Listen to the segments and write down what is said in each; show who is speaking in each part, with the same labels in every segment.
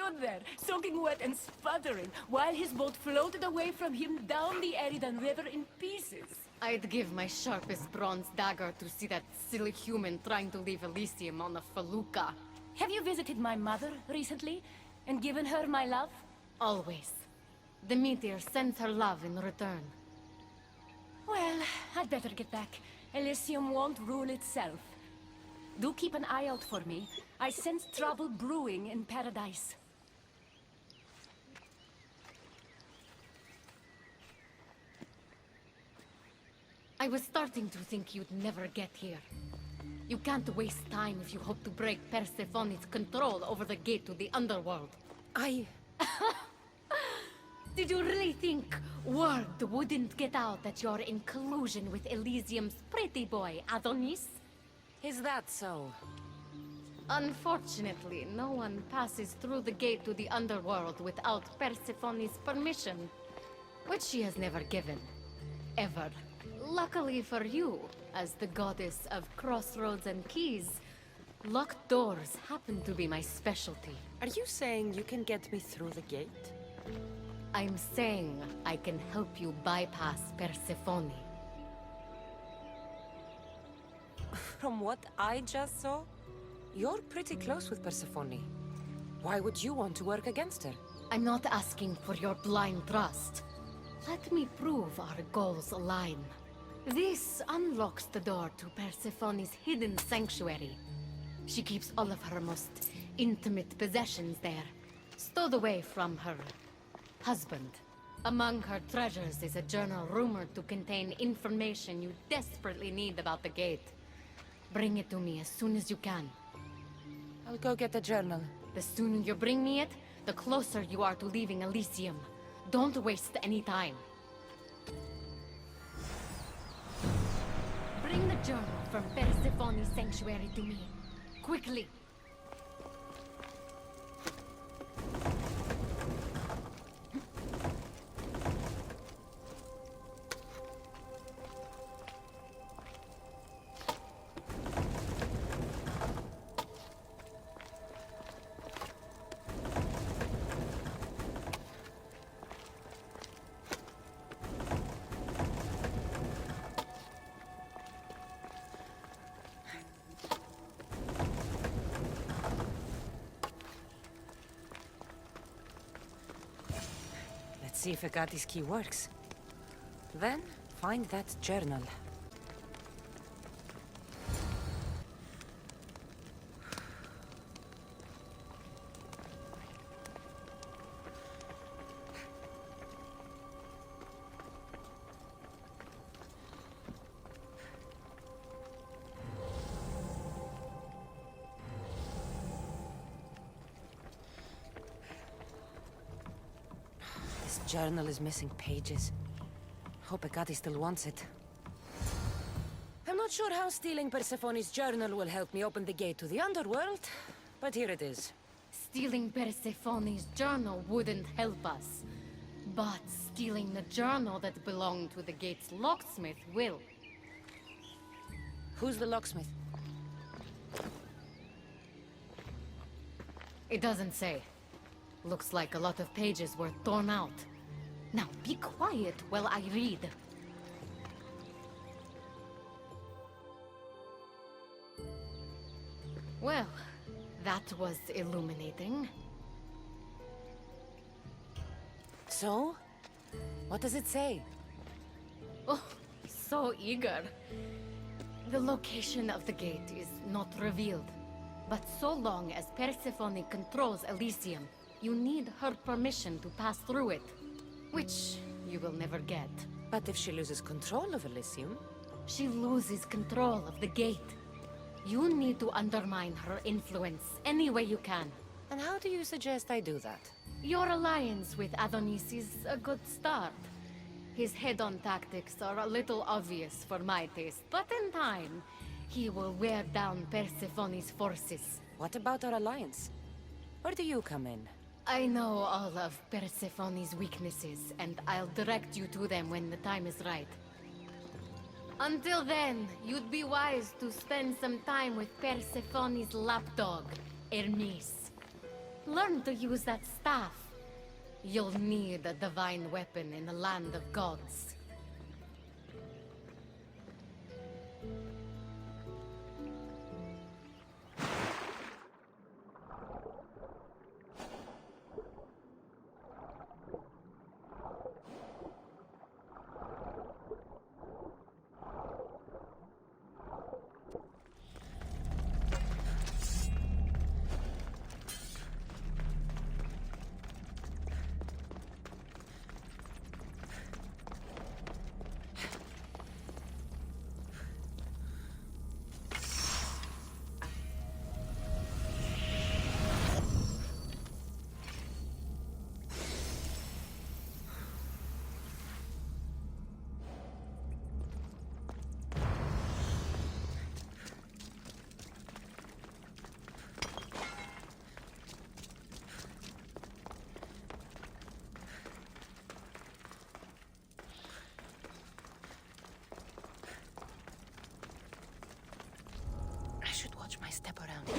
Speaker 1: stood there, soaking wet and sputtering, while his boat floated away from him down the Eridan River in pieces.
Speaker 2: I'd give my sharpest bronze dagger to see that silly human trying to leave Elysium on a felucca.
Speaker 1: Have you visited my mother recently, and given her my love?
Speaker 2: Always. The meteor sends her love in return.
Speaker 1: Well, I'd better get back. Elysium won't rule itself. Do keep an eye out for me. I sense trouble brewing in Paradise.
Speaker 2: I was starting to think you'd never get here. You can't waste time if you hope to break Persephone's control over the gate to the underworld. Did you really think word wouldn't get out that you're in collusion with Elysium's pretty boy, Adonis?
Speaker 3: Is that so?
Speaker 2: Unfortunately, no one passes through the gate to the underworld without Persephone's permission, which she has never given. Ever. Luckily for you, as the goddess of crossroads and keys, locked doors happen to be my specialty.
Speaker 3: Are you saying you can get me through the gate?
Speaker 2: I'm saying I can help you bypass Persephone.
Speaker 3: From what I just saw, you're pretty close with Persephone. Why would you want to work against her?
Speaker 2: I'm not asking for your blind trust. Let me prove our goals align. This unlocks the door to Persephone's hidden sanctuary. She keeps all of her most intimate possessions there, stowed away from her husband. Among her treasures is a journal rumored to contain information you desperately need about the gate. Bring it to me as soon as you can.
Speaker 3: I'll go get the journal.
Speaker 2: The sooner you bring me it, the closer you are to leaving Elysium. Don't waste any time. Bring the journal from Persephone's sanctuary to me. Quickly!
Speaker 3: See if Agatis' key works. Then, find that journal. Journal is missing pages. Hope Agati still wants it. I'm not sure how stealing Persephone's journal will help me open the gate to the underworld, but here it is.
Speaker 2: Stealing Persephone's journal wouldn't help us. But stealing the journal that belonged to the gate's locksmith will.
Speaker 3: Who's the locksmith?
Speaker 2: It doesn't say. Looks like a lot of pages were torn out. Now be quiet while I read. Well, that was illuminating.
Speaker 3: So? What does it say?
Speaker 2: Oh, so eager. The location of the gate is not revealed. But so long as Persephone controls Elysium, you need her permission to pass through it. Which you will never get.
Speaker 3: But if she loses control of Elysium?
Speaker 2: She loses control of the gate. You need to undermine her influence any way you can.
Speaker 3: And how do you suggest I do that?
Speaker 2: Your alliance with Adonis is a good start. His head-on tactics are a little obvious for my taste, but in time, he will wear down Persephone's forces.
Speaker 3: What about our alliance? Where do you come in?
Speaker 2: I know all of Persephone's weaknesses, and I'll direct you to them when the time is right. Until then, you'd be wise to spend some time with Persephone's lapdog, Hermes. Learn to use that staff. You'll need a divine weapon in the land of gods.
Speaker 3: I should watch my step around.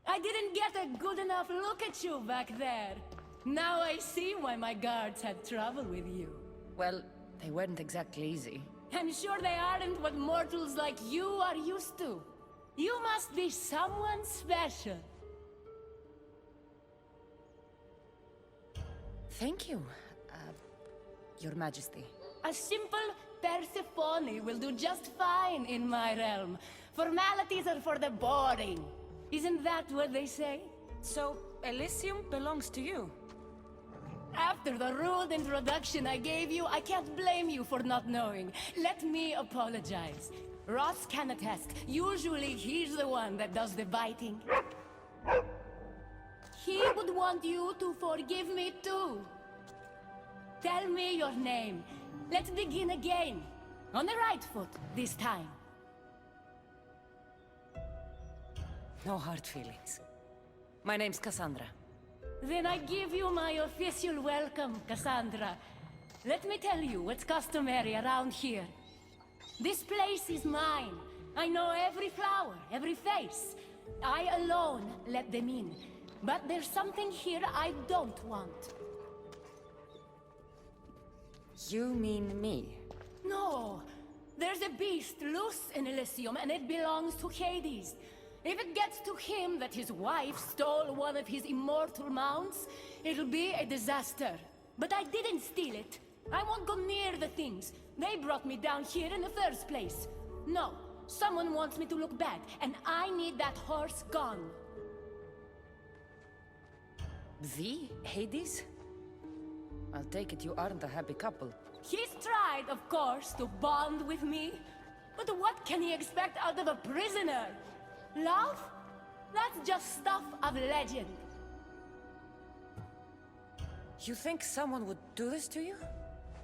Speaker 1: I didn't get a good enough look at you back there. Now I see why my guards had trouble with you.
Speaker 3: Well, they weren't exactly easy.
Speaker 1: I'm sure they aren't what mortals like you are used to. You must be someone special.
Speaker 3: Thank you, Your Majesty.
Speaker 1: A simple Persephone will do just fine in my realm. Formalities are for the boring. Isn't that what they say?
Speaker 3: So, Elysium belongs to you?
Speaker 1: After the rude introduction I gave you, I can't blame you for not knowing. Let me apologize. Ross can attest. Usually he's the one that does the biting. He would want you to forgive me too. Tell me your name. Let's begin again. On the right foot, this time.
Speaker 3: No hard feelings. My name's Cassandra.
Speaker 1: Then I give you my official welcome, Cassandra. Let me tell you what's customary around here. This place is mine. I know every flower, every face. I alone let them in. But there's something here I don't want.
Speaker 3: You mean me?
Speaker 1: No. There's a beast loose in Elysium, and it belongs to Hades. If it gets to him that his wife stole one of his immortal mounts, it'll be a disaster. But I didn't steal it. I won't go near the things. They brought me down here in the first place. No, Someone wants me to look bad, and I need that horse gone.
Speaker 3: The Hades? I'll take it you aren't a happy couple.
Speaker 1: He's tried, of course, to bond with me. But what can he expect out of a prisoner? Love? That's just stuff of legend.
Speaker 3: You think someone would do this to you?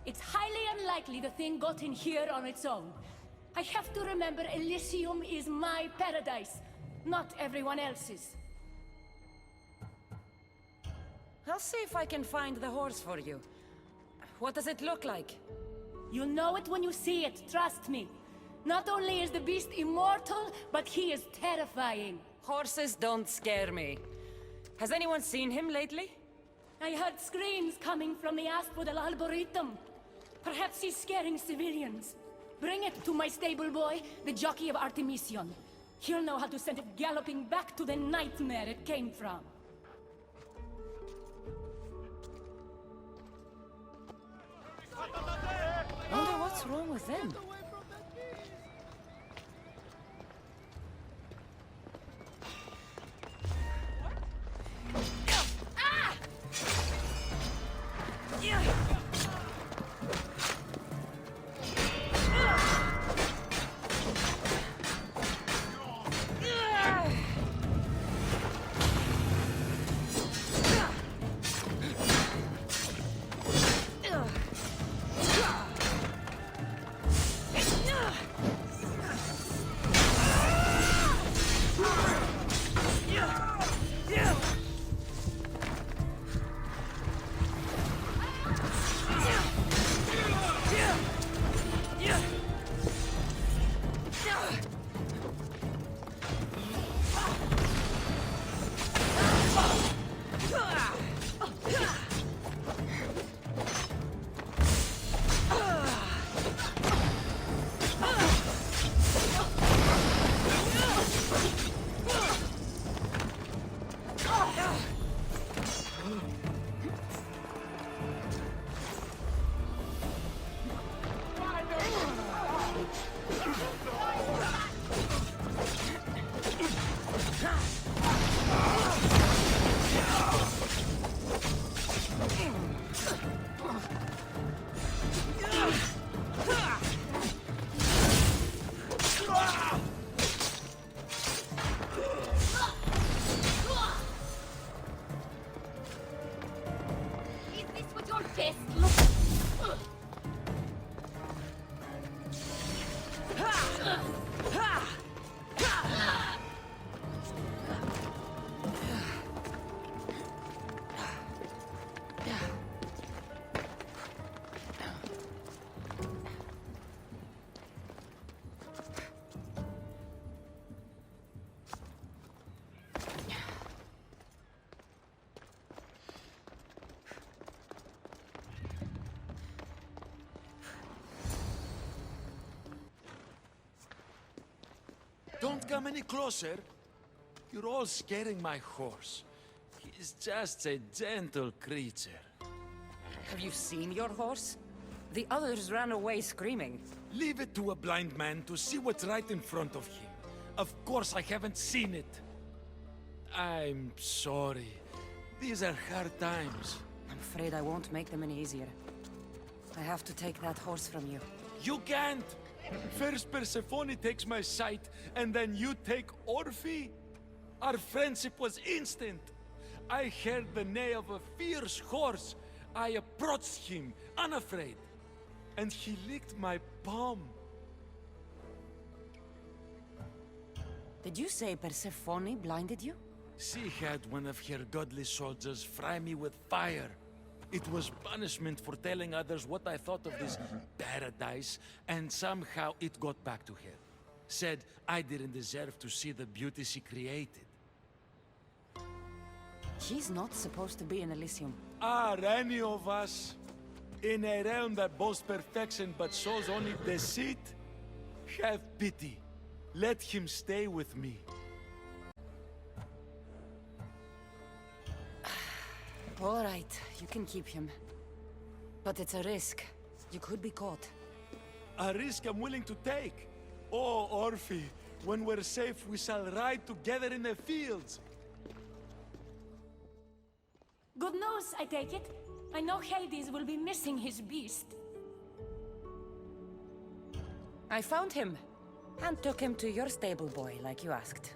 Speaker 1: It's highly unlikely the thing got in here on its own. I have to remember Elysium is my paradise, not everyone else's.
Speaker 3: I'll see if I can find the horse for you. What does it look like?
Speaker 1: You'll know it when you see it, trust me. Not only is the beast immortal, but he is terrifying.
Speaker 3: Horses don't scare me. Has anyone seen him lately?
Speaker 1: I heard screams coming from the Asphodel Arboretum. Perhaps he's scaring civilians. Bring it to my stable boy, the jockey of Artemision. He'll know how to send it galloping back to the nightmare it came from.
Speaker 3: Wonder what's wrong with them?
Speaker 4: Don't come any closer. You're all scaring my horse. He's just a gentle creature.
Speaker 3: Have you seen your horse? The others ran away screaming.
Speaker 4: Leave it to a blind man to see what's right in front of him. Of course I haven't seen it. I'm sorry. These are hard times.
Speaker 3: I'm afraid I won't make them any easier. I have to take that horse from you.
Speaker 4: You can't! First Persephone takes my sight, and then you take Orphe? Our friendship was instant. I heard the neigh of a fierce horse. I approached him, unafraid. And he licked my palm.
Speaker 3: Did you say Persephone blinded you?
Speaker 4: She had one of her godly soldiers fry me with fire. It was punishment for telling others what I thought of this paradise, and somehow it got back to her. Said I didn't deserve to see the beauty she created.
Speaker 3: She's not supposed to be in Elysium.
Speaker 4: Are any of us in a realm that boasts perfection but shows only deceit? Have pity. Let him stay with me.
Speaker 3: All right, you can keep him. But it's a risk. You could be caught.
Speaker 4: A risk I'm willing to take. Oh, Orphe, when we're safe, we shall ride together in the fields.
Speaker 1: Good news, I take it. I know Hades will be missing his beast.
Speaker 3: I found him, and took him to your stable boy, like you asked.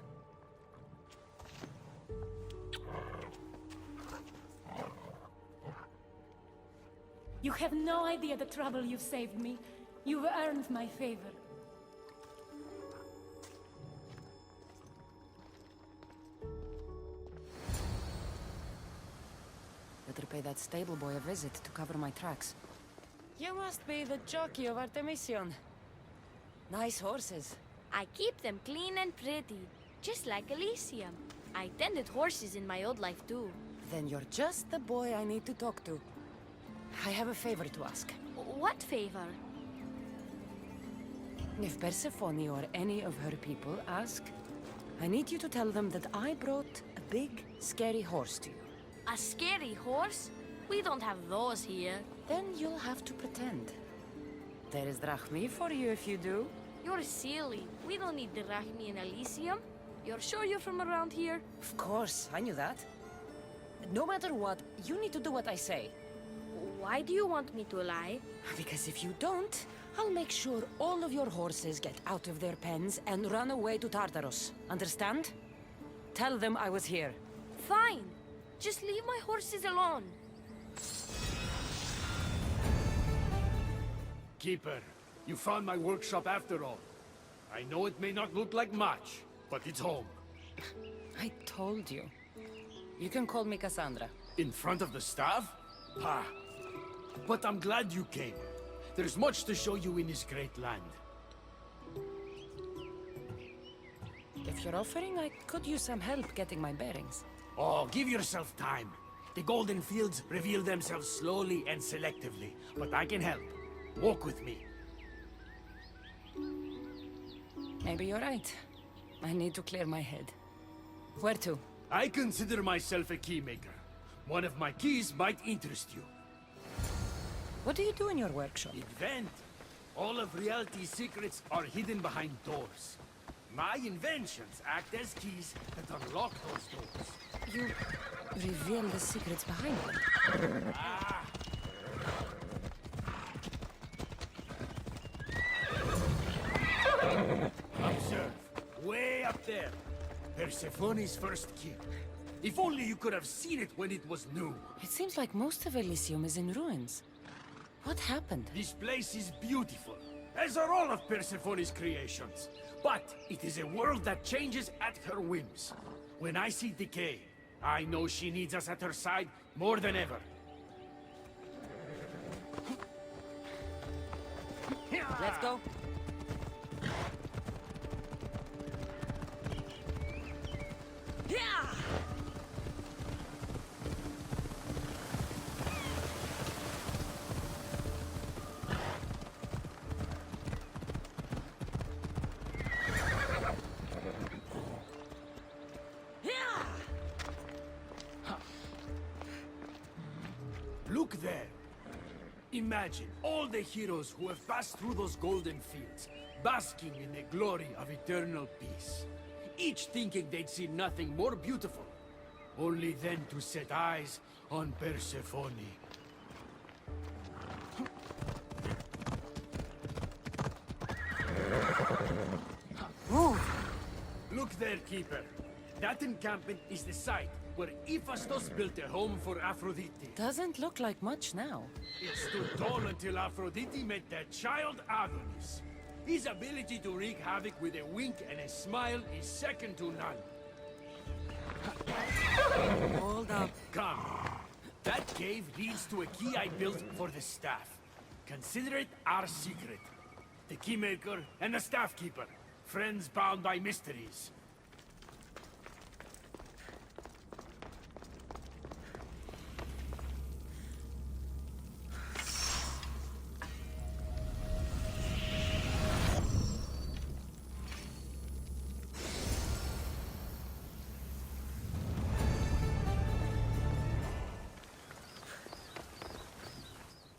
Speaker 1: You have no idea the trouble you've saved me. You've earned my favor.
Speaker 3: Better pay that stable boy a visit to cover my tracks. You must be the jockey of Artemision. Nice horses.
Speaker 5: I keep them clean and pretty, just like Elysium. I tended horses in my old life too.
Speaker 3: Then you're just the boy I need to talk to. I have a favor to ask.
Speaker 5: What favor?
Speaker 3: If Persephone or any of her people ask, I need you to tell them that I brought a big, scary horse to you.
Speaker 5: A scary horse? We don't have those here.
Speaker 3: Then you'll have to pretend. There is drachmi for you if you do.
Speaker 5: You're silly. We don't need Drachmi in Elysium. You're sure you're from around here?
Speaker 3: Of course, I knew that. No matter what, you need to do what I say.
Speaker 5: Why do you want me to lie?
Speaker 3: Because if you don't, I'll make sure all of your horses get out of their pens and run away to Tartarus. Understand? Tell them I was here.
Speaker 5: Fine. Just leave my horses alone.
Speaker 6: Keeper, you found my workshop after all. I know it may not look like much, but it's home.
Speaker 3: I told you. You can call me Cassandra.
Speaker 6: In front of the staff? Ha! But I'm glad you came. There's much to show you in this great land.
Speaker 3: If you're offering, I could use some help getting my bearings.
Speaker 6: Oh, give yourself time. The golden fields reveal themselves slowly and selectively, but I can help. Walk with me.
Speaker 3: Maybe you're right. I need to clear my head. Where to?
Speaker 6: I consider myself a keymaker. One of my keys might interest you.
Speaker 3: What do you do in your workshop?
Speaker 6: Invent. All of reality's secrets are hidden behind doors. My inventions act as keys that unlock those doors.
Speaker 3: You reveal the secrets behind them.
Speaker 6: Observe. Way up there. Persephone's first key. If only you could have seen it when it was new.
Speaker 3: It seems like most of Elysium is in ruins. What happened?
Speaker 6: This place is beautiful, as are all of Persephone's creations. But it is a world that changes at her whims. When I see decay, I know she needs us at her side more than ever.
Speaker 3: Let's go.
Speaker 6: Look there. Imagine all the heroes who have passed through those golden fields, basking in the glory of eternal peace. Each thinking they'd see nothing more beautiful, only then to set eyes on Persephone.
Speaker 3: Move!
Speaker 6: Look there, Keeper. That encampment is the site where Hephaestus built a home for Aphrodite.
Speaker 3: Doesn't look like much now.
Speaker 6: It stood tall until Aphrodite met their child Adonis. His ability to wreak havoc with a wink and a smile is second to none.
Speaker 3: Hold up.
Speaker 6: Come. That cave leads to a key I built for the staff. Consider it our secret. The keymaker and the staff keeper. Friends bound by mysteries.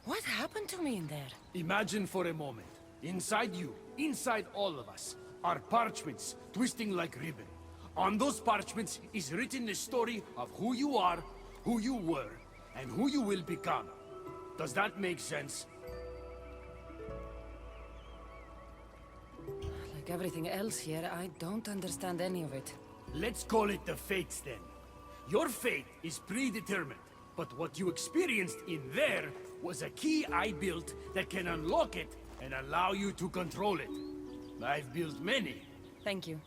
Speaker 3: What happened to me in there?
Speaker 6: Imagine for a moment. Inside you, Inside all of us are parchments twisting like ribbon. On those parchments is written the story of who you are, who you were, and who you will become. Does that make sense?
Speaker 3: Like everything else here, I don't understand any of it.
Speaker 6: Let's call it the fates then. Your fate is predetermined, but what you experienced in there was a key I built that can unlock it and allow you to control it. I've built many.
Speaker 3: Thank you.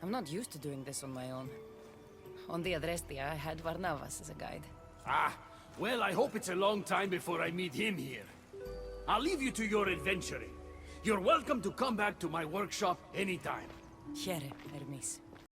Speaker 3: I'm not used to doing this on my own. On the Adrestia, I had Varnavas as a guide.
Speaker 6: Ah, well, I hope it's a long time before I meet him here. I'll leave you to your adventuring. You're welcome to come back to my workshop anytime.
Speaker 3: Here, Hermes.